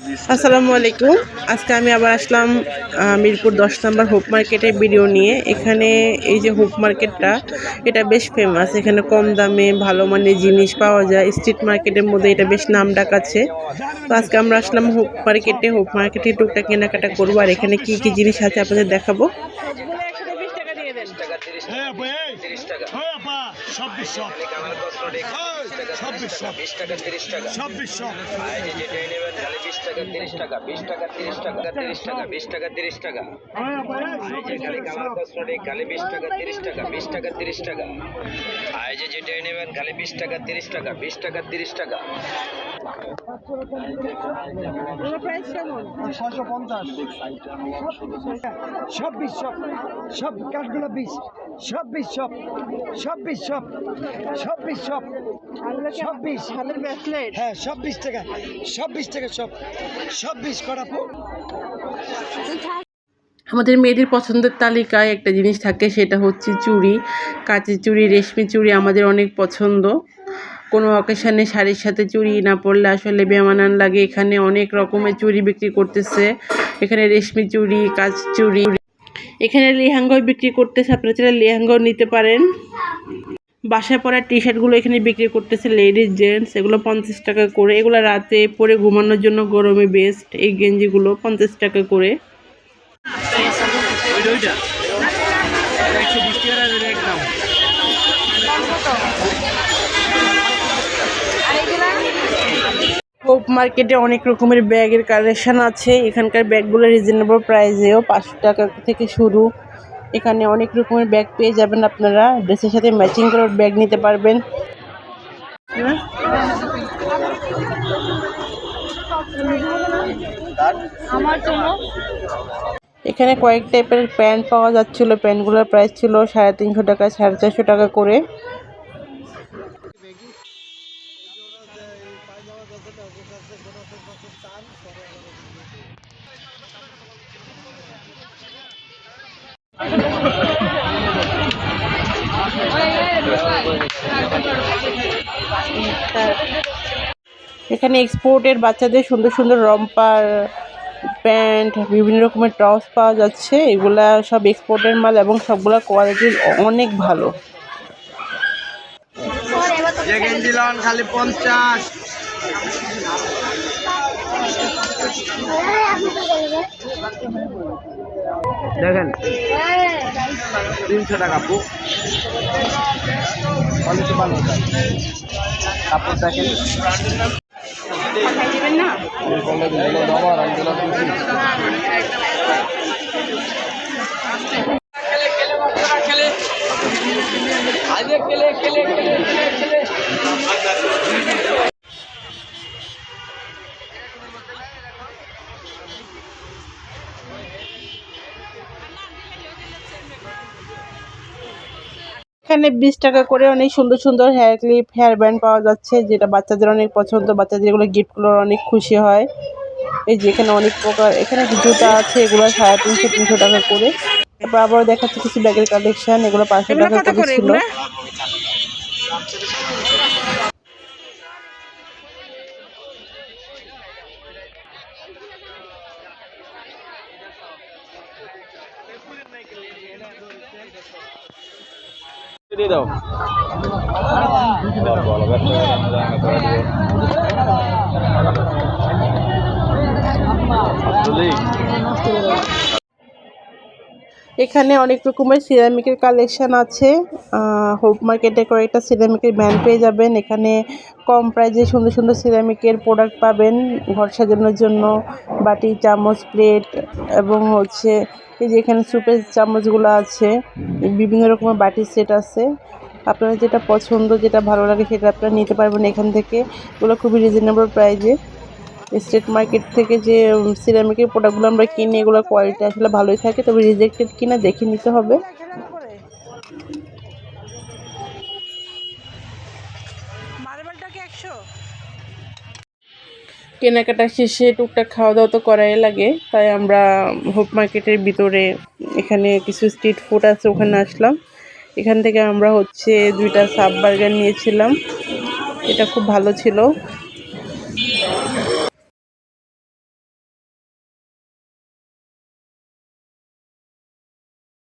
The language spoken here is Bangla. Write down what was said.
আসসালামু আলাইকুম। আজকে আমি আবার আসলাম মিরপুর 10 নম্বর হোপ মার্কেটের ভিডিও নিয়ে। এখানে এই যে হোপ মার্কেটটা, এটা বেশ ফেমাস। এখানে কম দামে ভালো মানের জিনিস পাওয়া যায়। স্ট্রিট মার্কেটের মধ্যে এটা বেশ নামডাক আছে। তো আজকে আমরা আসলাম হোপ মার্কেটে। হোপ মার্কেটে টুকটাক কেনাকাটা করবো, আর এখানে কি কি জিনিস আছে আপনাদের দেখাবো। প্রাইস কেমন? 650 সব 20 সব কাঠগুলো 20 সব 20 সব 20 সব 20 সব সব 20 হাতের ব্রেসলেট, হ্যাঁ সব 20 টাকা সব 20 টাকা সব 20 করাবো। আমাদের মেয়েদের পছন্দের তালিকায় একটা জিনিস থাকে, সেটা হচ্ছে চুড়ি। কাঁচের চুড়ি, রেশমি চুড়ি আমাদের অনেক পছন্দ। কোনো অকেশানে শাড়ির সাথে চুড়ি না পরলে আসলে বেমানান লাগে। এখানে অনেক রকমের চুড়ি বিক্রি করতেছে। এখানে রেশমি চুড়ি, কাঁচ চুড়ি, এখানে লেহেঙ্গাও বিক্রি করতেছে। আপনারা চাইলে লেহেঙ্গাও নিতে পারেন। বাসায় পরা টি শার্টগুলো এখানে বিক্রি করতেছে, লেডিস জেন্টস। এগুলো 50 টাকা করে। এগুলো রাতে পরে ঘুমানোর জন্য গরমে বেস্ট। এই গেঞ্জিগুলো 50 টাকা করে। হোপ মার্কেটে অনেক রকমের ব্যাগের কালেকশন আছে। এখানকার ব্যাগগুলো রিজনেবল প্রাইসেও, 500 টাকা থেকে শুরু। এখানে অনেক রকমের ব্যাগ পেয়ে যাবেন আপনারা। ড্রেসের সাথে ম্যাচিং করে ব্যাগ নিতে পারবেন। এখানে কয়েক টাইপের প্যান্ট পাওয়া যাচ্ছিল। প্যান্টগুলোর প্রাইস ছিল 350 টাকা, 450 টাকা করে। এখানে এক্সপোর্টের বাচ্চাদের সুন্দর সুন্দর রম্পার প্যান্ট, বিভিন্ন রকমের টপস পাওয়া যাচ্ছে। এগুলা সব এক্সপোর্টের মাল এবং সবগুলা কোয়ালিটি অনেক ভালো। খালি 50 দেখেন 300 টাকা আপু। কোয়ালিটি ভালো কাপড় দেখেন। এখানে 20 টাকা করে অনেক সুন্দর সুন্দর হেয়ার ক্লিপ, হেয়ার ব্যান্ড পাওয়া যাচ্ছে, যেটা বাচ্চাদের অনেক পছন্দ। বাচ্চাদের এগুলো গিফট করলে অনেক খুশি হয়। এই যে এখানে অনেক প্রকার, এখানে জুতা আছে, এগুলো 350 টাকা করে। তারপর আবার দেখাচ্ছে কিছু ব্যাগের কালেকশন। এগুলো 500 টাকা করে ছিল। দিয়ে দাও এখানে অনেক রকমের সিরামিকের কালেকশন আছে। হোপ মার্কেটে কয়েকটা সিরামিকের ব্যান্ড পেয়ে যাবেন। এখানে কম প্রাইসে সুন্দর সুন্দর সিরামিকের প্রোডাক্ট পাবেন ঘর সাজানোর জন্য। বাটি, চামচ, প্লেট এবং হচ্ছে এই যে এখানে সুপের চামচগুলো আছে। বিভিন্ন রকমের বাটির সেট আছে। আপনার যেটা পছন্দ, যেটা ভালো লাগে সেটা আপনারা নিতে পারবেন এখান থেকে। এগুলো খুবই রিজনেবল প্রাইসে। স্ট্রিট মার্কেট থেকে যে সিরামিকের প্রোডাক্টগুলো আমরা কিনি, এগুলোর কোয়ালিটি আসলে ভালোই থাকে, তবে রিজেক্টেড কিনা দেখে নিতে হবে। কেনাকাটা শেষে টুকটাক খাওয়া দাওয়া তো করাই লাগে, তাই আমরা হোপ মার্কেটের ভিতরে এখানে কিছু স্ট্রিট ফুড আছে, ওখানে আসলাম। এখান থেকে আমরা হচ্ছে 2টা সাব বার্গার নিয়েছিলাম। এটা খুব ভালো ছিল।